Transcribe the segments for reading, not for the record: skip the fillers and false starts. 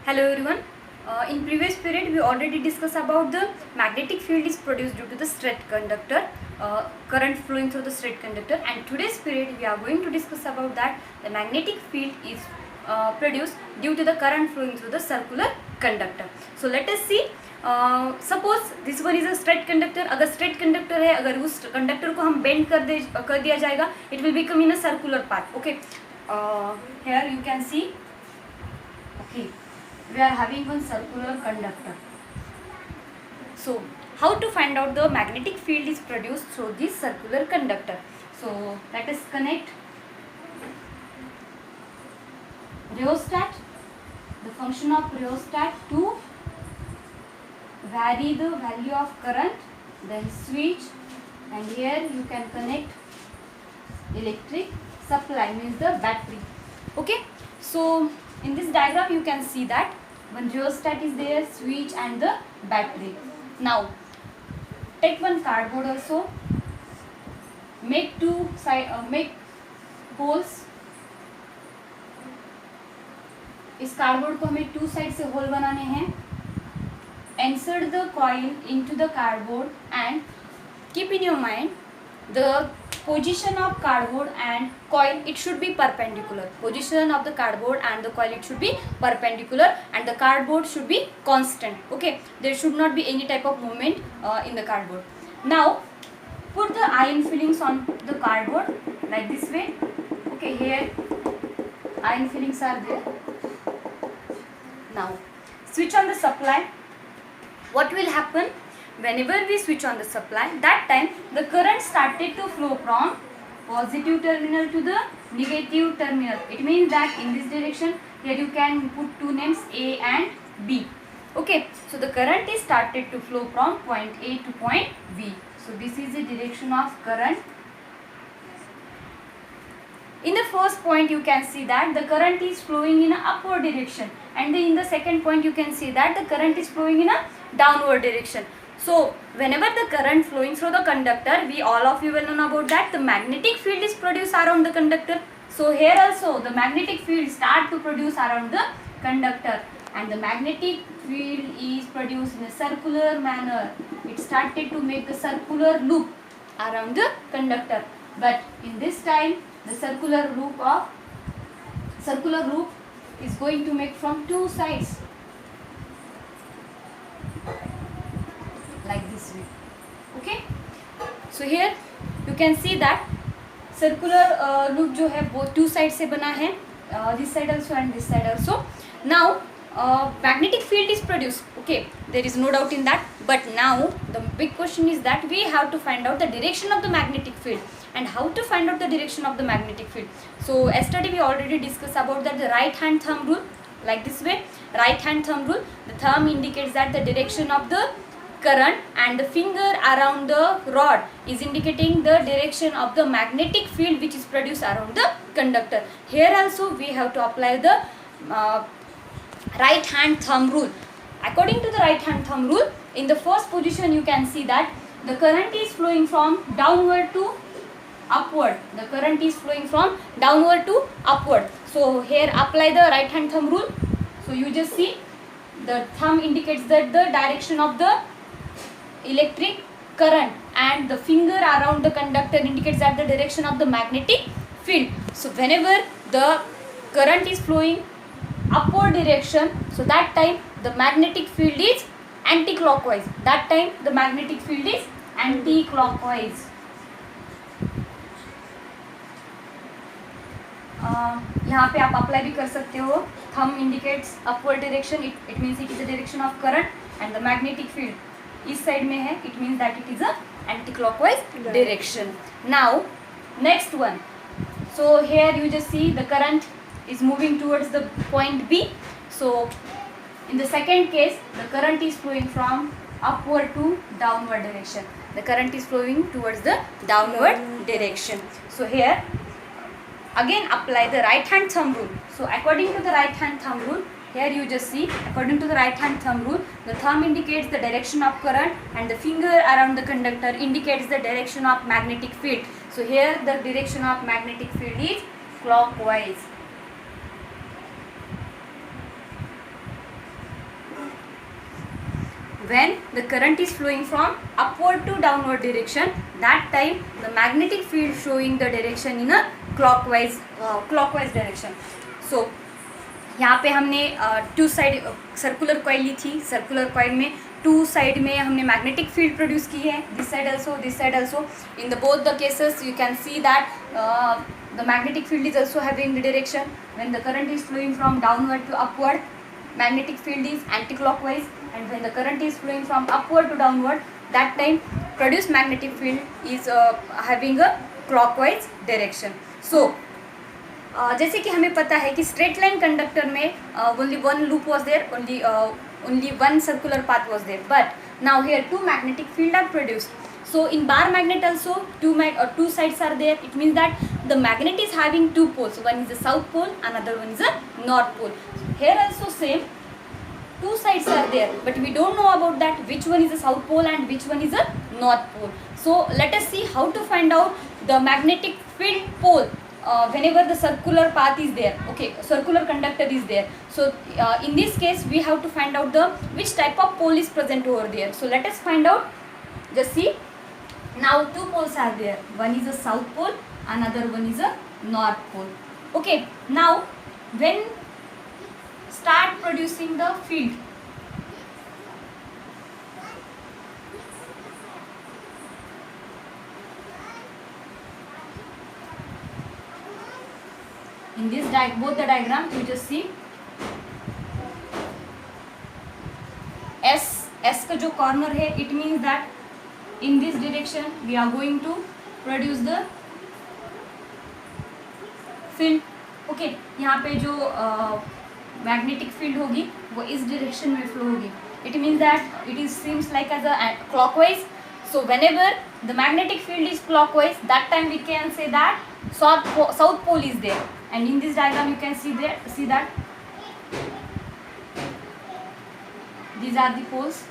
Hello everyone. In previous period we already discussed about the magnetic field is produced due to the straight conductor, current flowing through the straight conductor, and today's period we are going to discuss about that the magnetic field is produced due to the current flowing through the circular conductor. So let us see. Suppose this one is a straight conductor. अगर straight conductor है, अगर उस conductor को हम bend कर दिया जाएगा, it will become in a circular path. Okay, here you can see. Okay, we are having one circular conductor. So how to find out the magnetic field is produced through this circular conductor? So let us connect rheostat, the function of rheostat to vary the value of current, then switch, and here you can connect electric supply, means the battery. Okay, so in this diagram you can see that one rheostat is there, switch and the battery. Now take one cardboard also, make two side make holes. इस cardboard को हमें to side से whole बनाने हैं. Insert the coil into the cardboard and keep in your mind the position of cardboard and coil, it should be perpendicular. Position of the cardboard and the coil, it should be perpendicular, and the cardboard should be constant. Okay, there should not be any type of movement in the cardboard. Now put the iron fillings on the cardboard like this way. Okay, here iron fillings are there. Now switch on the supply. What will happen whenever we switch on the supply? That time the current started to flow from positive terminal to the negative terminal. It means that in this direction, here you can put two names A and B. Okay, so the current is started to flow from point A to point B. So this is the direction of current. In the first point you can see that the current is flowing in an upward direction, and then in the second point you can see that the current is flowing in a downward direction. So whenever the current flowing through the conductor, we all of you will know about that the magnetic field is produced around the conductor. So here also the magnetic field start to produce around the conductor, and the magnetic field is produced in a circular manner. It started to make the circular loop around the conductor, but in this time the circular loop is going to make from two sides like this way. Okay, so here you can see that circular loop जो है वो two sides से बना है, this side also and this side also. Now magnetic field is produced. Okay, there is no doubt in that, but now the big question is that we have to find out the direction of the magnetic field. And how to find out the direction of the magnetic field? So yesterday we already discussed about that the right hand thumb rule, like this way. Right hand thumb rule, the thumb indicates that the direction of the current, and the finger around the rod is indicating the direction of the magnetic field which is produced around the conductor. Here also we have to apply the right hand thumb rule. According to the right hand thumb rule, in the first position you can see that the current is flowing from downward to upward. The current is flowing from downward to upward. So here apply the right hand thumb rule. So you just see the thumb indicates that the direction of the electric current, and the finger around the conductor indicates that the direction of the magnetic field. So whenever the current is flowing upward direction, so that time the magnetic field is anti-clockwise. That time the magnetic field is anti-clockwise. यहाँ पे आप apply भी कर सकते हो. Thumb indicates upward direction, it means it is the direction of current, and the magnetic field इस side में है, it means that it is a anti clockwise direction. Now next one. So here you just see the current is moving towards the point B. So in the second case the current is flowing from upward to downward direction. The current is flowing towards the downward direction. So here again apply the right hand thumb rule. So according to the right hand thumb rule, here you just see, according to the right hand thumb rule, the thumb indicates the direction of current, and the finger around the conductor indicates the direction of magnetic field. So here the direction of magnetic field is clockwise. when the current is flowing from upward to downward direction, that time the magnetic field showing the direction in a clockwise direction. So यहाँ पे हमने to side circular coil ली थी. Circular coil में to side में हमने magnetic field produce की है, this side also. In the both the cases you can see that the magnetic field is also having the direction. When the current is flowing from downward to upward, magnetic field is anti-clockwise, and when the current is flowing from upward to downward, that time produced magnetic field is having a clockwise direction. So जैसे कि हमें पता है कि straight line conductor में only one loop was there, only one circular path was there, but now here two magnetic field are produced. So in bar magnet also two sides are there. It means that the magnet is having two poles, one is the south pole, another one is the north pole. Here also same, two sides are there, but we don't know about that which one is the south pole and which one is the north pole. So let us see how to find out the magnetic field pole whenever the circular path is there, okay, circular conductor is there. So in this case we have to find out the which type of pole is present over there. So let us find out. Just see, now two poles are there, one is a south pole, another one is a north pole. Okay, now when start producing the field, in this both the diagram you just see S का जो corner है, it means that in this direction we are going to produce the field. Okay, यहाँ पे जो magnetic field होगी वो इस direction में flow होगी. It means that it is seems like as a clockwise. So whenever the magnetic field is clockwise, that time we can say that south pole is there. And in this diagram you can see that these are the poles.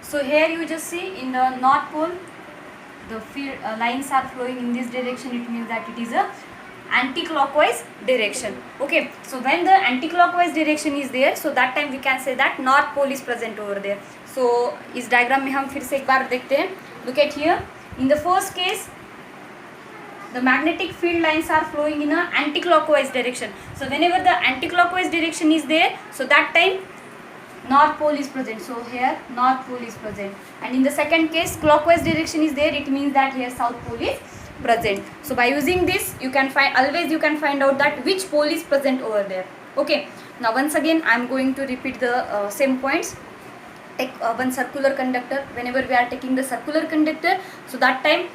So here you just see in the north pole the field lines are flowing in this direction. It means that it is a anti-clockwise direction. Okay, so when the anti-clockwise direction is there, so that time we can say that north pole is present over there. So इस diagram में हम फिर से एक बार देखते हैं. Look at here. In the first case, the magnetic field lines are flowing in a anti-clockwise direction. So whenever the anti-clockwise direction is there, so that time north pole is present. So here north pole is present. And in the second case, clockwise direction is there. It means that here south pole is present. So by using this you can find out that which pole is present over there. Okay, now once again I am going to repeat the same points. Take one circular conductor. Whenever we are taking the circular conductor, so that time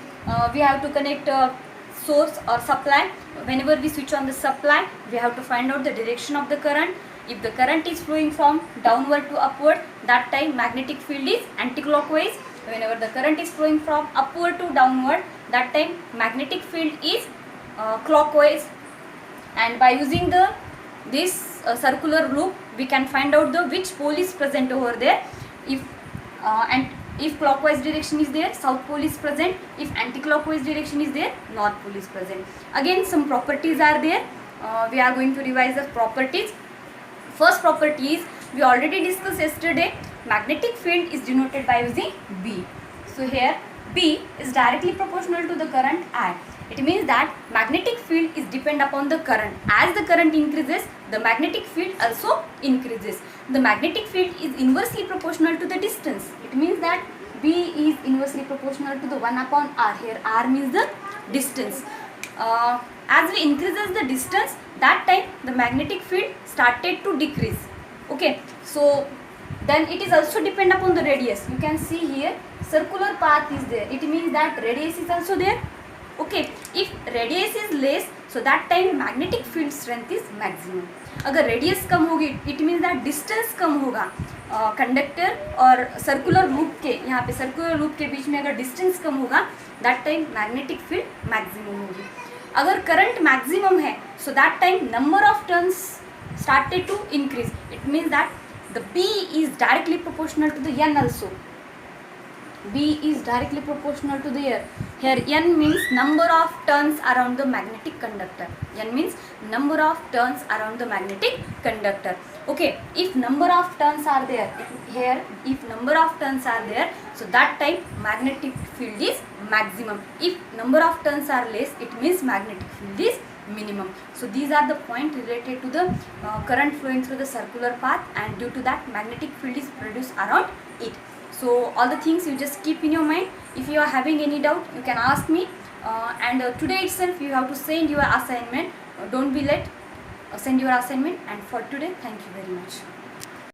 we have to connect source or supply. Whenever we switch on the supply, we have to find out the direction of the current. If the current is flowing from downward to upward, that time magnetic field is anti-clockwise. Whenever the current is flowing from upward to downward, that time magnetic field is clockwise. And by using this circular loop, we can find out the which pole is present over there. If clockwise direction is there, south pole is present. If anti-clockwise direction is there, north pole is present. Again, some properties are there. We are going to revise the properties. First property is, we already discussed yesterday, magnetic field is denoted by using B. So here B is directly proportional to the current I. It means that magnetic field is depend upon the current. As the current increases, the magnetic field also increases. The magnetic field is inversely proportional to the distance. It means that B is inversely proportional to the 1 upon R. Here R means the distance. As we increases the distance, that time the magnetic field started to decrease. Okay, so then it is also depend upon the radius. You can see here circular path is there. It means that radius is also there. Okay, if radius is less, so that time magnetic field strength is maximum. अगर radius कम होगी, it means that distance कम होगा conductor और circular loop के, यहाँ पे circular loop के बीच में अगर डिस्टेंस कम होगा, that time magnetic field maximum होगी. अगर करंट मैक्सिमम है, so that time number of turns started to increase. It means that the B is directly proportional to the N also. B is directly proportional to the air. Here N means number of turns around the magnetic conductor. N means number of turns around the magnetic conductor. Okay, if number of turns are there, if number of turns are there, so that time magnetic field is maximum. If number of turns are less, it means magnetic field is minimum. So these are the points related to the current flowing through the circular path, and due to that magnetic field is produced around it. So all the things you just keep in your mind. If you are having any doubt, you can ask me, and today itself you have to send your assignment. Don't be late, send your assignment. And for today, thank you very much.